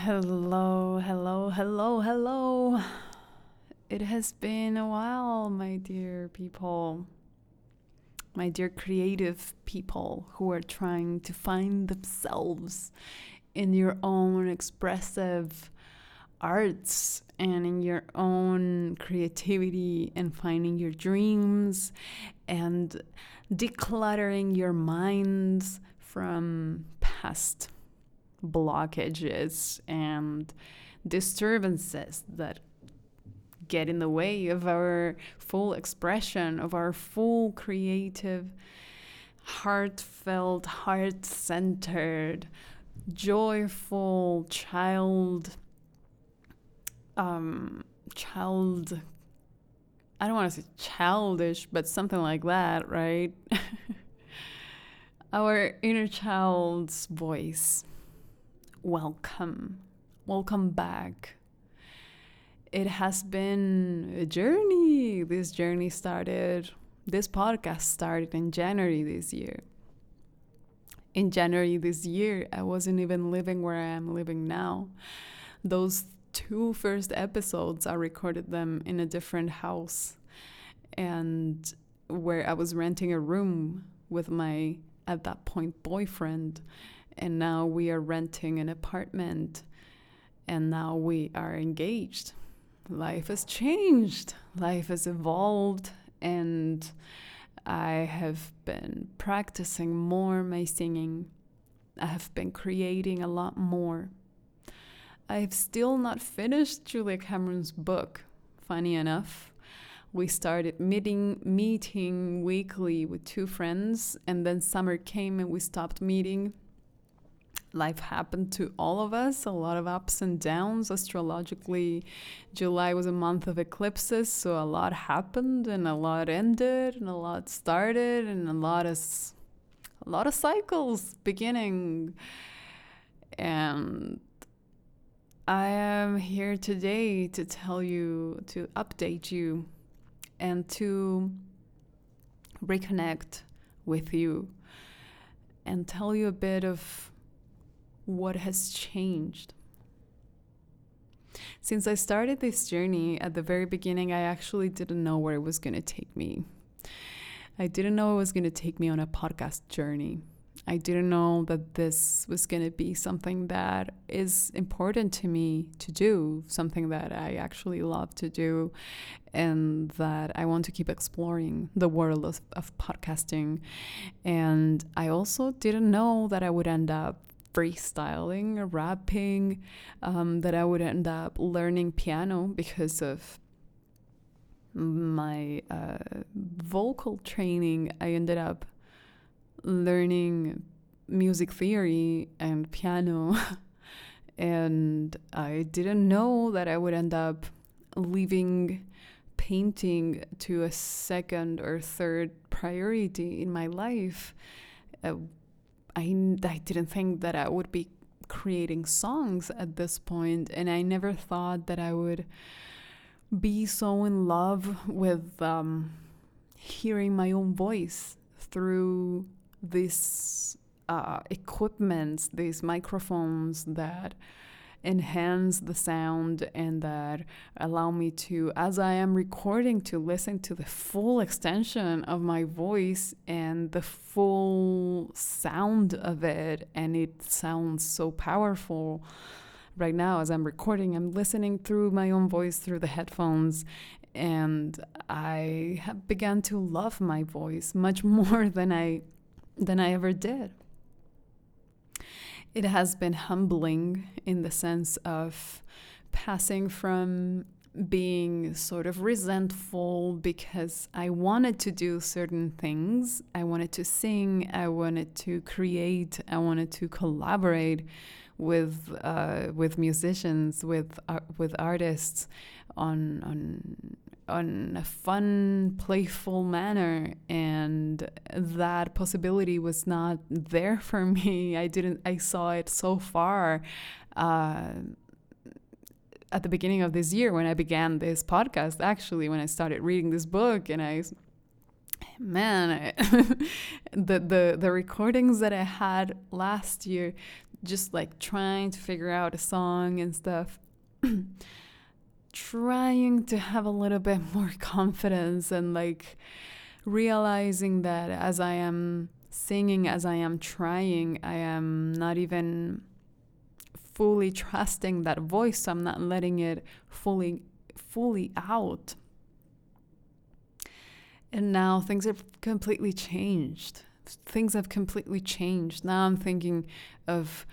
Hello, hello, hello, hello. It has been a while, my dear people, my dear creative people who are trying to find themselves in your own expressive arts and in your own creativity and finding your dreams and decluttering your minds from past blockages and disturbances that get in the way of our full expression, of our full creative, heartfelt, heart-centered, joyful child I don't want to say childish, but something like that, right? Our inner child's voice. Welcome. Welcome back. It has been a journey. This podcast started in January this year. In January this year, I wasn't even living where I am living now. Those two first episodes, I recorded them in a different house and where I was renting a room with my, at that point, boyfriend. And now we are renting an apartment and now we are engaged. Life has changed. Life has evolved, and I have been practicing more my singing. I have been creating a lot more. I have still not finished Julia Cameron's book. Funny enough, we started meeting weekly with two friends, and then summer came and we stopped meeting. Life happened to all of us, a lot of ups and downs. Astrologically, July was a month of eclipses, so a lot happened and a lot ended and a lot started and a lot of cycles beginning. And I am here today to tell you, to update you, and to reconnect with you and tell you a bit of what has changed. Since I started this journey at the very beginning, I actually didn't know where it was going to take me. I didn't know it was going to take me on a podcast journey. I didn't know that this was going to be something that is important to me to do, something that I actually love to do, and that I want to keep exploring the world of podcasting. And I also didn't know that I would end up freestyling or rapping, that I would end up learning piano because of my vocal training. I ended up learning music theory and piano and I didn't know that I would end up leaving painting to a second or third priority in my life. I didn't think that I would be creating songs at this point, and I never thought that I would be so in love with hearing my own voice through these equipments, these microphones that enhance the sound and that allow me to, as I am recording, to listen to the full extension of my voice and the full sound of it. And it sounds so powerful. Right now, as I'm recording, I'm listening through my own voice through the headphones, and I have begun to love my voice much more than I ever did. It has been humbling in the sense of passing from being sort of resentful because I wanted to do certain things. I wanted to sing, I wanted to create, I wanted to collaborate with musicians, with artists on a fun, playful manner, and that possibility was not there for me. I saw it so far at the beginning of this year when I began this podcast, actually, when I started reading this book and I man, the recordings that I had last year, just like trying to figure out a song and stuff, trying to have a little bit more confidence, and like realizing that as I am singing, as I am trying, I am not even fully trusting that voice. So I'm not letting it fully out. And now things have completely changed. Now I'm thinking of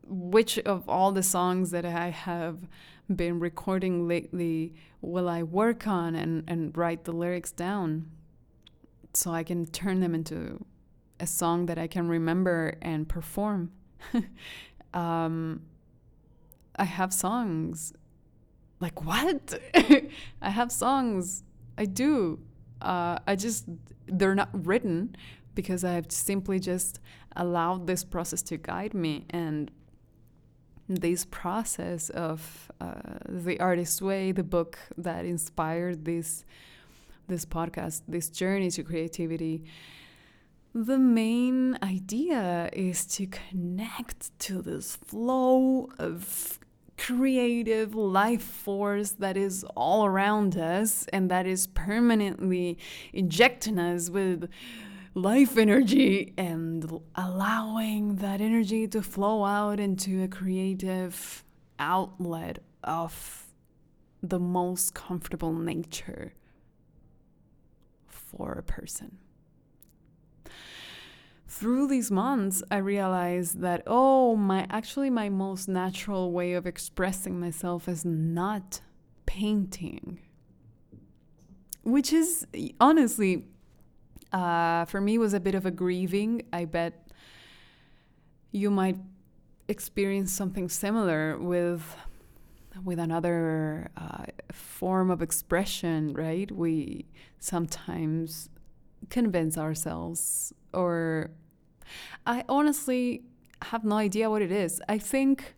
which of all the songs that I have been recording lately will I work on and write the lyrics down so I can turn them into a song that I can remember and perform. I have songs. Like, what? I have songs. I do. They're not written because I have simply just allowed this process to guide me. And this process of The Artist's Way, the book that inspired this podcast, this journey to creativity, the main idea is to connect to this flow of creative life force that is all around us and that is permanently injecting us with life energy and allowing that energy to flow out into a creative outlet of the most comfortable nature for a person. Through these months, I realized that, my most natural way of expressing myself is not painting. Which is, honestly, for me was a bit of a grieving. I bet you might experience something similar with another form of expression, right? We sometimes convince ourselves, or I honestly have no idea what it is. I think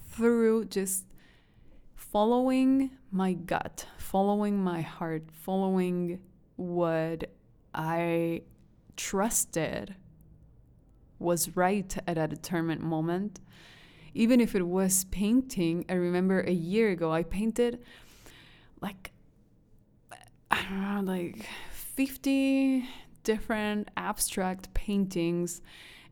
through just following my gut, following my heart, following what I trusted was right at a determined moment. Even if it was painting, I remember a year ago I painted like 50 different abstract paintings,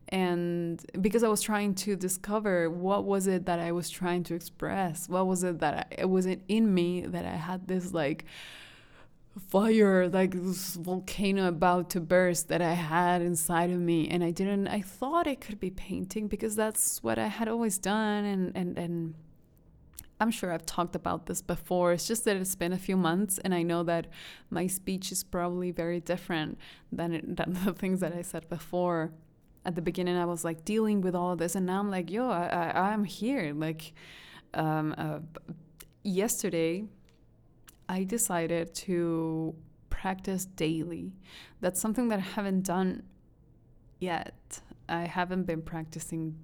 and because I was trying to discover what was it that I was trying to express, what was it that it wasn't in me, that I had this like fire, like this volcano about to burst that I had inside of me, and I thought it could be painting because that's what I had always done, and I'm sure I've talked about this before. It's just that it's been a few months, and I know that my speech is probably very different than the things that I said before. At the beginning, I was like dealing with all of this, and now I'm like, I'm here. Like, yesterday, I decided to practice daily. That's something that I haven't done yet. I haven't been practicing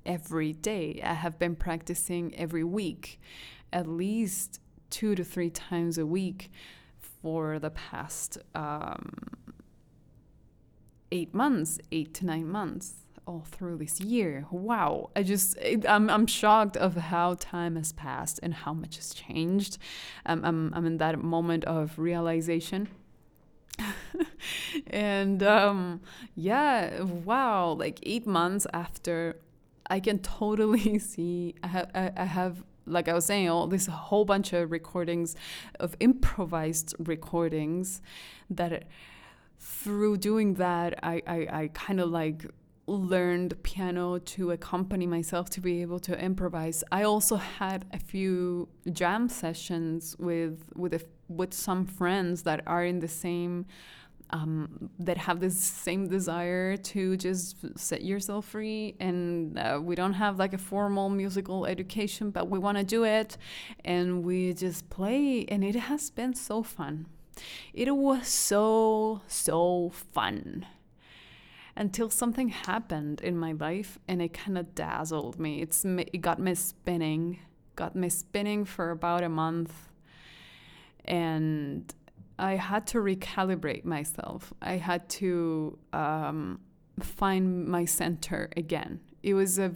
every day. I have been practicing every week, at least 2 to 3 times a week for the past 8 to 9 months, all through this year. Wow. I'm shocked of how time has passed and how much has changed. I'm in that moment of realization. And wow, like 8 months after, I can totally see I have, like I was saying, this whole bunch of recordings, of improvised recordings, that through doing that, I kind of like learned piano to accompany myself, to be able to improvise. I also had a few jam sessions with some friends that are in the same that have this same desire to just set yourself free, and we don't have like a formal musical education, but we want to do it, and we just play, and it has been so fun. It was so fun until something happened in my life, and it kind of dazzled me. It got me spinning for about a month, and I had to recalibrate myself. I had to find my center again. It was a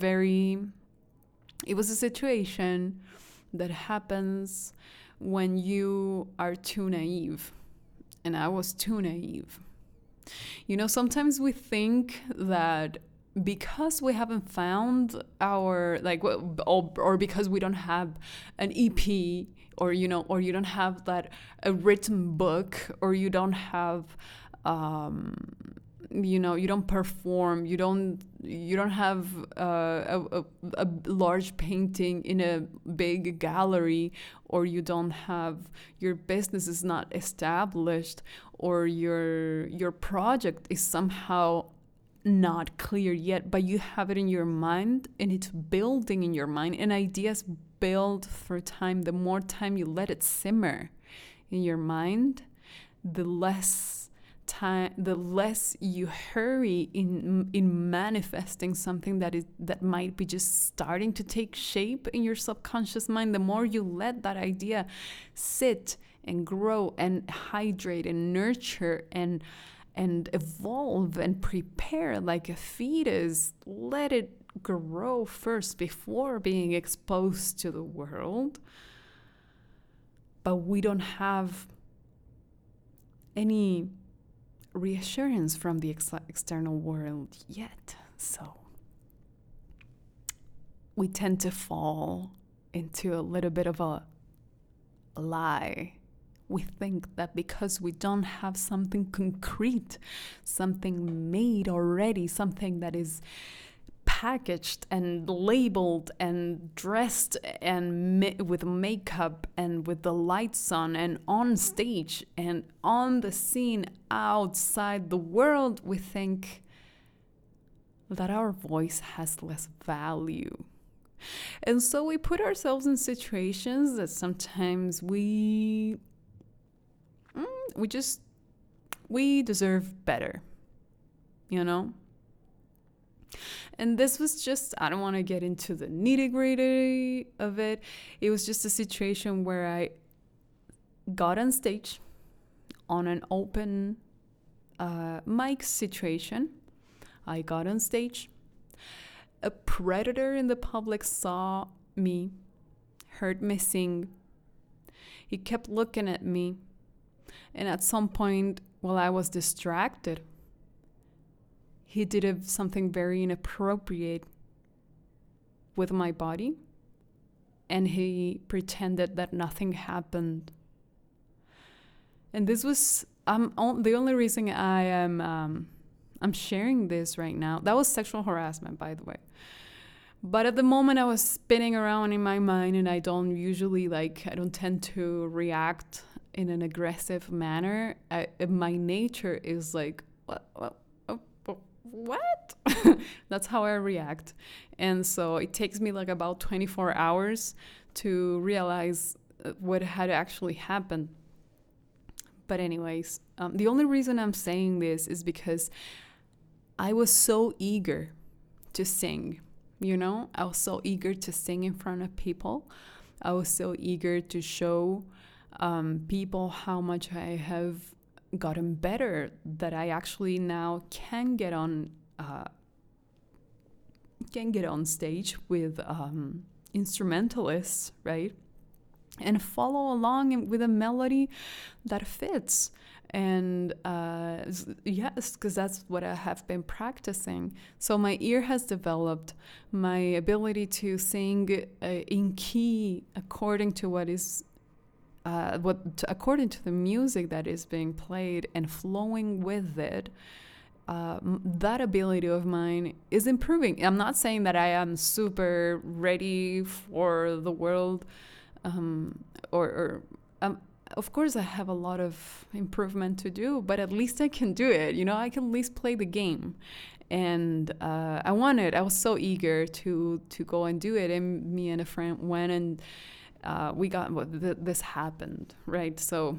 situation that happens when you are too naive. And I was too naive. Sometimes we think that because we haven't found our or because we don't have an EP, or you don't have a written book, or you don't have you don't perform, you don't have a large painting in a big gallery, or you don't have, your business is not established, or your project is somehow not clear yet, but you have it in your mind and it's building in your mind, and ideas build through time. The more time you let it simmer in your mind, the less you hurry in manifesting something that might be just starting to take shape in your subconscious mind. The more you let that idea sit and grow and hydrate and nurture and evolve and prepare like a fetus, let it grow first before being exposed to the world. But we don't have any reassurance from the external world yet. So we tend to fall into a little bit of a lie. We think that because we don't have something concrete, something made already, something that is packaged and labeled and dressed and with makeup and with the lights on stage and on the scene outside the world, we think that our voice has less value. And so we put ourselves in situations that sometimes we deserve better, And this was just, I don't want to get into the nitty-gritty of it. It was just a situation where I got on stage on an open mic situation. I got on stage. A predator in the public saw me, heard me sing. He kept looking at me. And at some point, while I was distracted, he did something very inappropriate with my body, and he pretended that nothing happened. And this was the only reason I'm sharing this right now. That was sexual harassment, by the way. But at the moment, I was spinning around in my mind, and I don't tend to react in an aggressive manner. My nature is like, what? That's how I react. And so it takes me like about 24 hours to realize what had actually happened. But anyways, the only reason I'm saying this is because I was so eager to sing, I was so eager to sing in front of people. I was so eager to show people how much I have gotten better, that I actually now can get on stage with instrumentalists, right? And follow along with a melody that fits. And yes, because that's what I have been practicing. So my ear has developed, my ability to sing in key according to according to the music that is being played and flowing with it. That ability of mine is improving. I'm not saying that I am super ready for the world, of course I have a lot of improvement to do, but at least I can do it. I can at least play the game. And I was so eager to go and do it. And me and a friend went, and this happened, right? So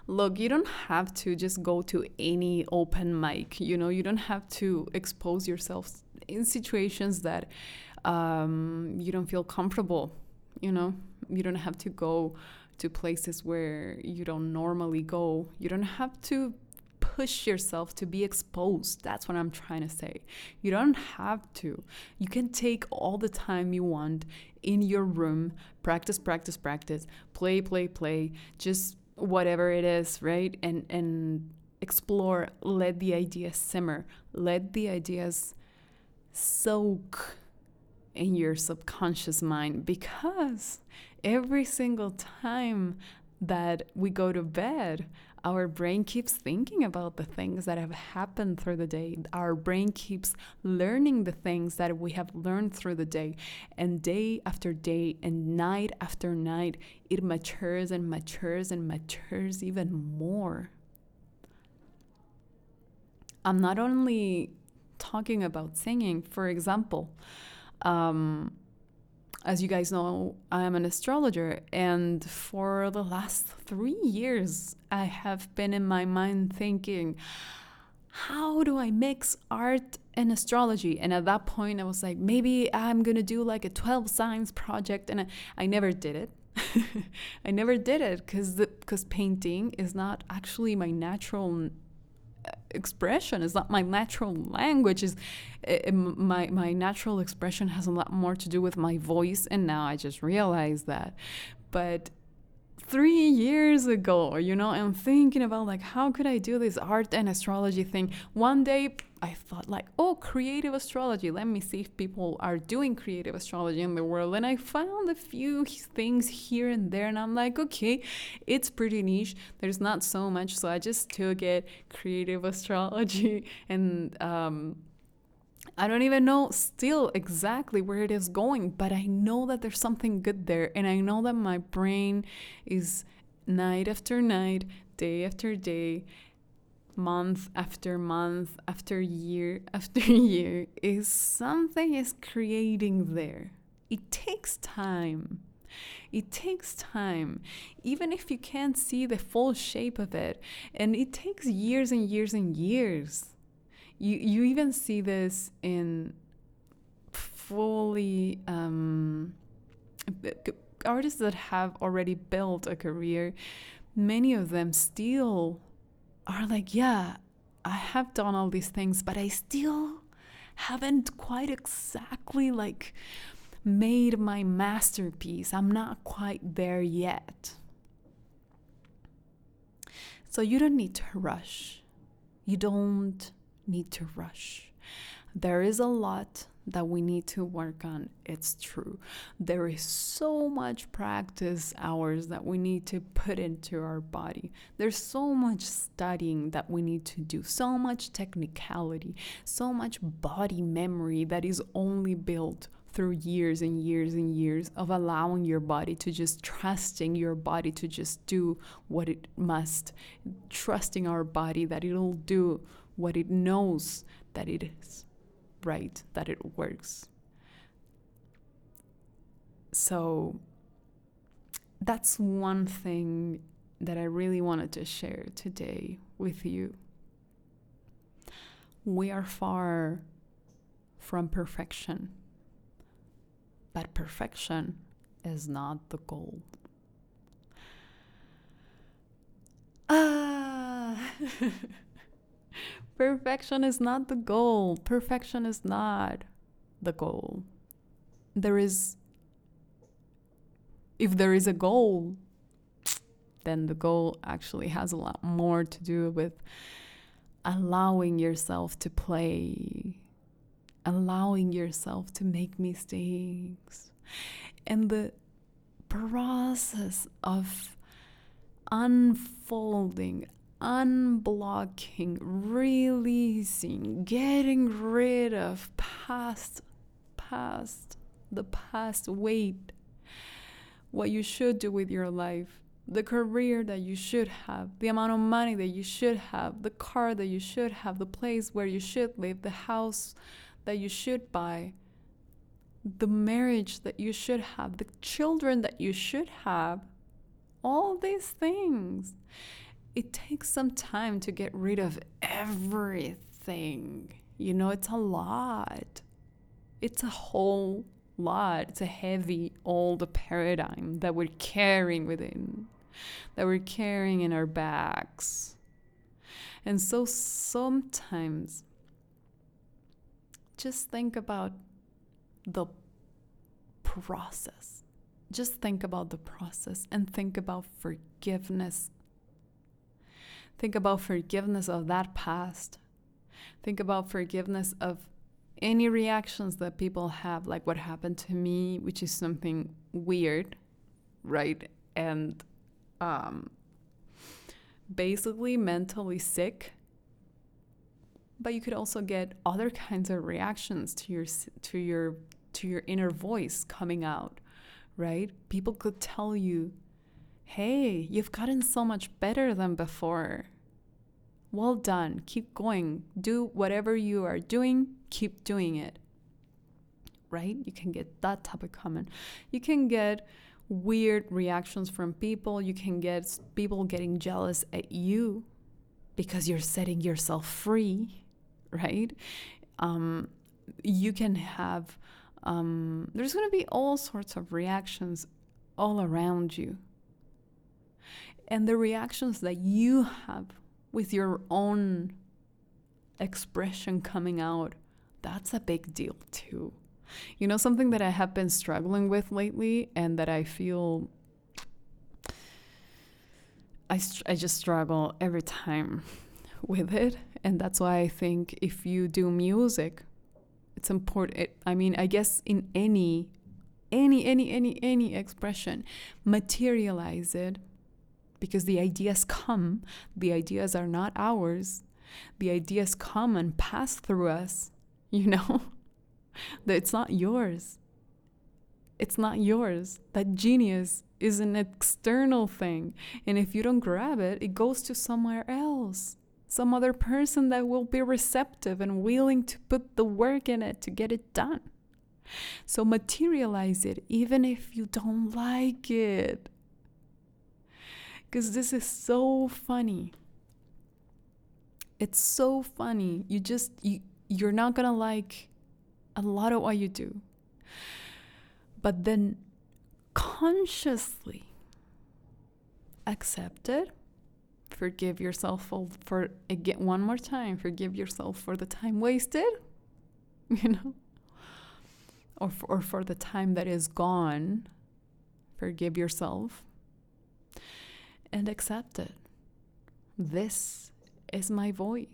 look, you don't have to just go to any open mic, you don't have to expose yourself in situations that you don't feel comfortable, you don't have to go to places where you don't normally go. You don't have to push yourself to be exposed. That's what I'm trying to say. You don't have to. You can take all the time you want in your room, practice, practice, practice, play, play, play, just whatever it is, right? And explore, let the ideas simmer, let the ideas soak in your subconscious mind, because every single time that we go to bed, our brain keeps thinking about the things that have happened through the day. Our brain keeps learning the things that we have learned through the day. And day after day and night after night, it matures and matures and matures even more. I'm not only talking about singing. For example, as you guys know, I am an astrologer, and for the last 3 years, I have been in my mind thinking, how do I mix art and astrology? And at that point, I was like, maybe I'm going to do like a 12 signs project, and I never did it. I never did it because painting is not actually my natural expression. It's not my natural language. Is my natural expression has a lot more to do with my voice, and now I just realized that. But 3 years ago, I'm thinking about like, how could I do this art and astrology thing? One day I thought like, oh, creative astrology, let me see if people are doing creative astrology in the world. And I found a few things here and there, and I'm like, okay, it's pretty niche, there's not so much, so I just took it, creative astrology. And I don't even know still exactly where it is going, but I know that there's something good there. And I know that my brain is night after night, day after day, month after month, after year, is something is creating there. It takes time. It takes time, even if you can't see the full shape of it. And it takes years and years and years. You even see this in fully artists that have already built a career. Many of them still are like, yeah, I have done all these things, but I still haven't quite exactly like made my masterpiece. I'm not quite there yet. So you don't need to rush. You don't need to rush. There is a lot that we need to work on. It's true. There is so much practice hours that we need to put into our body. There's so much studying that we need to do, so much technicality, so much body memory that is only built through years and years and years of allowing your body to just trusting your body to just do what it must, trusting our body that it'll do what it knows that it is right, that it works. So that's one thing that I really wanted to share today with you. We are far from perfection, but perfection is not the goal. Perfection is not the goal. Perfection is not the goal. If there is a goal, then the goal actually has a lot more to do with allowing yourself to play, allowing yourself to make mistakes, and the process of unfolding, unblocking, releasing, getting rid of the past weight, what you should do with your life, the career that you should have, the amount of money that you should have, the car that you should have, the place where you should live, the house that you should buy, the marriage that you should have, the children that you should have, all these things. It takes some time to get rid of everything. It's a lot. It's a whole lot. It's a heavy old paradigm that we're carrying within, that we're carrying in our backs. And so sometimes just think about the process. Just think about the process and think about forgiveness. Think about forgiveness of that past. Think about forgiveness of any reactions that people have, like what happened to me, which is something weird, right? And basically mentally sick. But you could also get other kinds of reactions to your inner voice coming out, right? People could tell you, hey, you've gotten so much better than before. Well done. Keep going. Do whatever you are doing. Keep doing it. Right? You can get that type of comment. You can get weird reactions from people. You can get people getting jealous at you because you're setting yourself free, right? You can have, there's going to be all sorts of reactions all around you. And the reactions that you have with your own expression coming out, that's a big deal too. You know, something that I have been struggling with lately and that I feel I just struggle every time with it. And that's why I think if you do music, it's important. I mean, I guess in any expression, materialize it. Because the ideas come, the ideas are not ours. The ideas come and pass through us, you know? That it's not yours. It's not yours. That genius is an external thing. And if you don't grab it, it goes to somewhere else. Some other person that will be receptive and willing to put the work in it to get it done. So materialize it, even if you don't like it. Because this is so funny. It's so funny. You're not gonna like a lot of what you do. But then consciously accept it. Forgive yourself for again, one more time, forgive yourself for the time wasted, you know, or for the time that is gone. Forgive yourself. And accept it. This is my voice,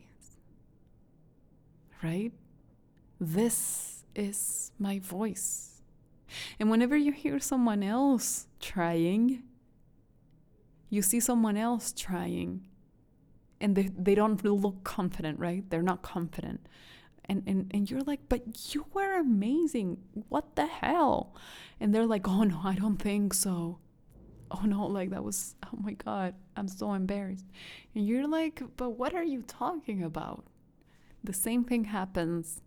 right? This is my voice. And whenever you hear someone else trying, you see someone else trying, and they don't look confident, right? They're not confident. And you're like, but you were amazing. What the hell? And they're like, oh no, I don't think so. Oh no, like that was, oh my God, I'm so embarrassed. And you're like, but what are you talking about? The same thing happens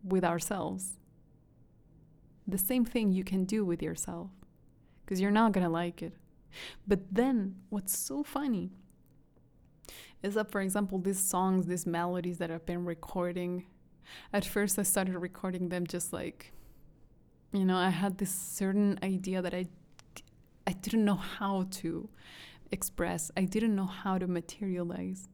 with ourselves. The same thing you can do with yourself, because you're not going to like it. But then what's so funny is that, for example, these songs, these melodies that I've been recording, at first I started recording them just like, you know, I had this certain idea that I didn't know how to express. I didn't know how to materialize.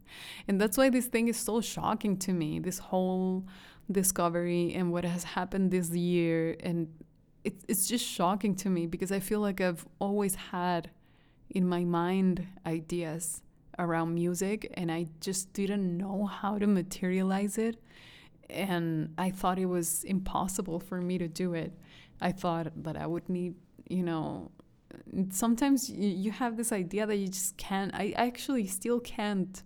And that's why this thing is so shocking to me, this whole discovery and what has happened this year. And it's just shocking to me because I feel like I've always had in my mind ideas around music and I just didn't know how to materialize it. And I thought it was impossible for me to do it. I thought that I would need, you know, sometimes you have this idea that you just can't. I actually still can't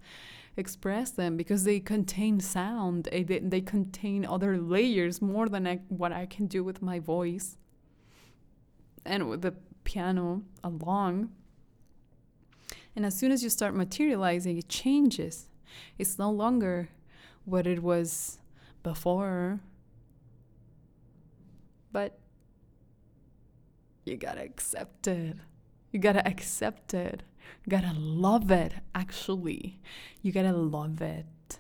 express them because they contain sound. They contain other layers more than what I can do with my voice and with the piano along. And as soon as you start materializing, it changes. It's no longer what it was before. But you gotta accept it. You gotta accept it. You gotta love it, actually. You gotta love it.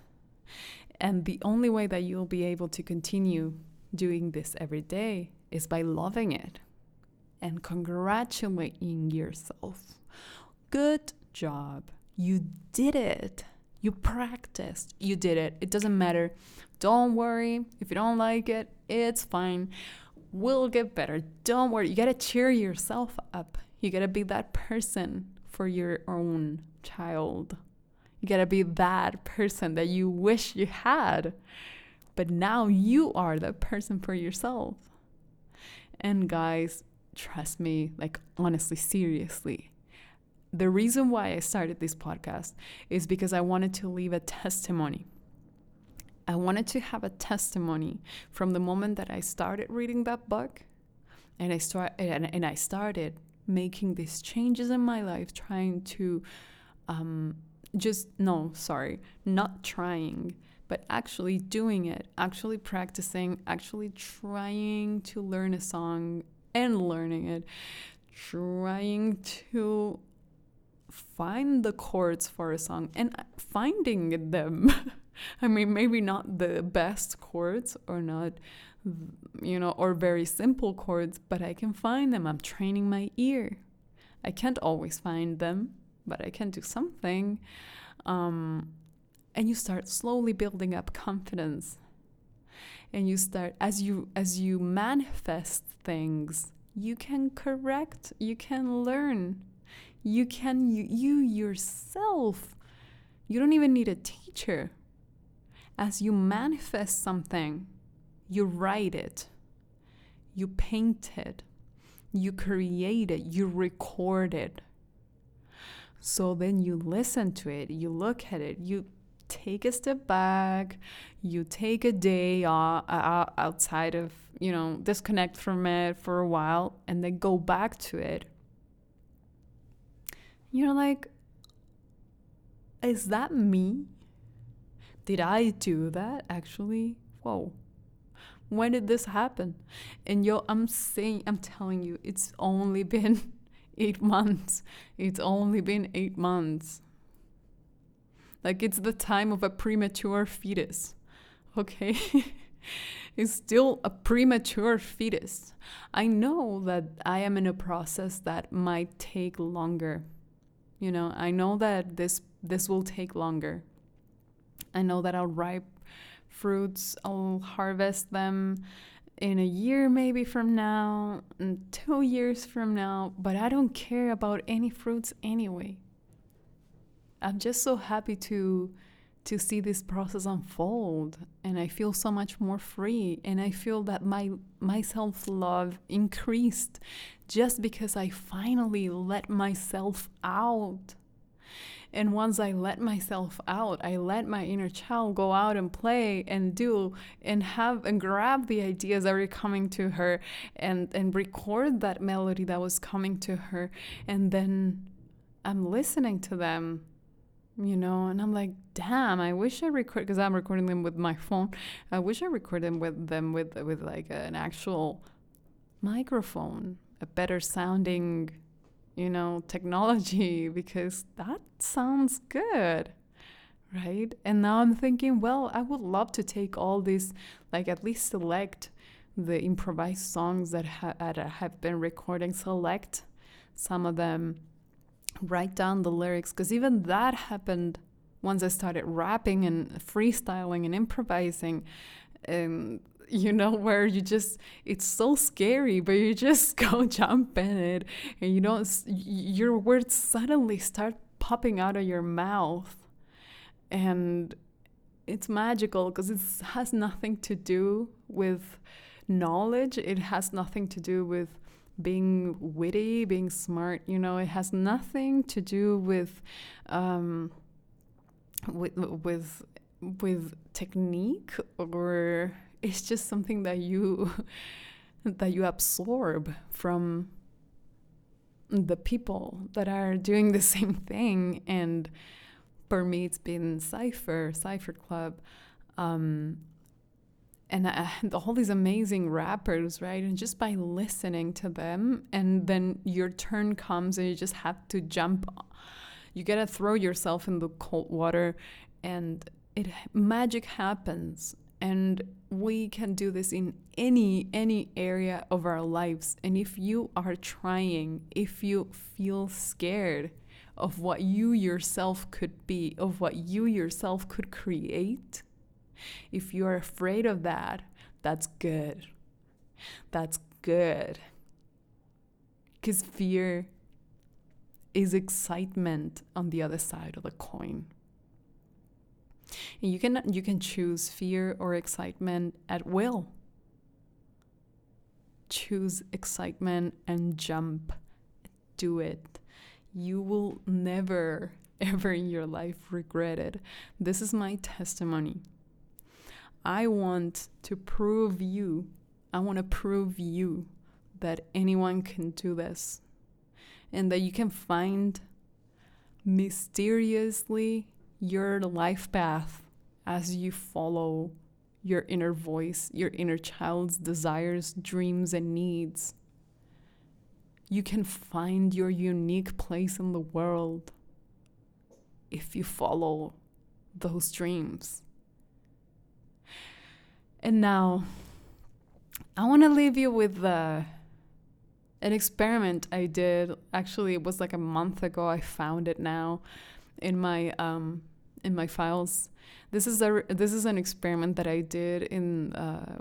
And the only way that you'll be able to continue doing this every day is by loving it and congratulating yourself. Good job. You did it. You practiced. You did it. It doesn't matter. Don't worry. If you don't like it, it's fine. We'll get better. Don't worry. You got to cheer yourself up. You got to be that person for your own child. You got to be that person that you wish you had. But now you are the person for yourself. And guys, trust me, like honestly, seriously, the reason why I started this podcast is because I wanted to leave a testimony. I wanted to have a testimony from the moment that I started reading that book and I started making these changes in my life, trying to not trying, but actually doing it, actually practicing, actually trying to learn a song and learning it, trying to find the chords for a song and finding them. I mean, maybe not the best chords or not, or very simple chords, but I can find them. I'm training my ear. I can't always find them, but I can do something. And you start slowly building up confidence. And you start, as you manifest things, you can correct, you can learn, you yourself. You don't even need a teacher. As you manifest something, you write it, you paint it, you create it, you record it. So then you listen to it, you look at it, you take a step back, you take a day outside of, disconnect from it for a while and then go back to it. You're like, is that me? Did I do that actually? Whoa. When did this happen? And I'm telling you, it's only been 8 months. It's only been 8 months. Like, it's the time of a premature fetus. Okay? It's still a premature fetus. I know that I am in a process that might take longer. I know that this will take longer. I know that I'll ripe fruits, I'll harvest them in a year maybe from now, and 2 years from now, but I don't care about any fruits anyway. I'm just so happy to see this process unfold, and I feel so much more free, and I feel that my self-love increased just because I finally let myself out. And once I let myself out, I let my inner child go out and play and do and grab the ideas that were coming to her and record that melody that was coming to her. And then I'm listening to them, and I'm like, damn, I wish I record, because I'm recording them with my phone. I wish I recorded them with like an actual microphone, a better sounding technology, because that sounds good, right? And now I'm thinking, well, I would love to take all these, like at least select the improvised songs that have been recording, select some of them, write down the lyrics, because even that happened once I started rapping and freestyling and improvising, and where it's so scary, but you just go jump in it, and your words suddenly start popping out of your mouth, and it's magical because it has nothing to do with knowledge. It has nothing to do with being witty, being smart. It has nothing to do with technique, or it's just something that you absorb from the people that are doing the same thing. And for me, it's been Cypher Club, and all these amazing rappers, right? And just by listening to them, and then your turn comes and you just have to jump. You gotta throw yourself in the cold water, and magic happens. And we can do this in any area of our lives. And if you are trying, if you feel scared of what you yourself could be, of what you yourself could create, if you are afraid of that, that's good. That's good. Because fear is excitement on the other side of the coin. And you can choose fear or excitement at will. Choose excitement and jump. Do it. You will never, ever in your life regret it. This is my testimony. I want to prove you that anyone can do this. And that you can find mysteriously your life path as you follow your inner voice, your inner child's desires, dreams, and needs. You can find your unique place in the world if you follow those dreams. And now, I want to leave you with an experiment I did. Actually, it was like a month ago. I found it now in my files. This is an experiment that I did in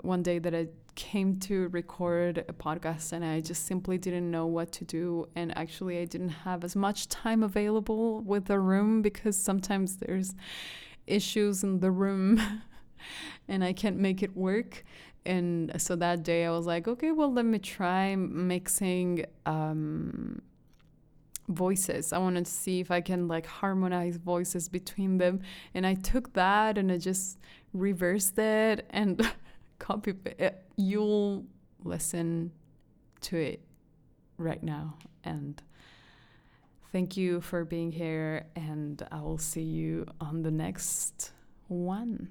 one day that I came to record a podcast, and I just simply didn't know what to do. And actually, I didn't have as much time available with the room because sometimes there's issues in the room and I can't make it work. And so that day I was like, okay, well, let me try mixing voices. I wanted to see if I can like harmonize voices between them. And I took that and I just reversed it and copy it. You'll listen to it right now. And thank you for being here. And I will see you on the next one.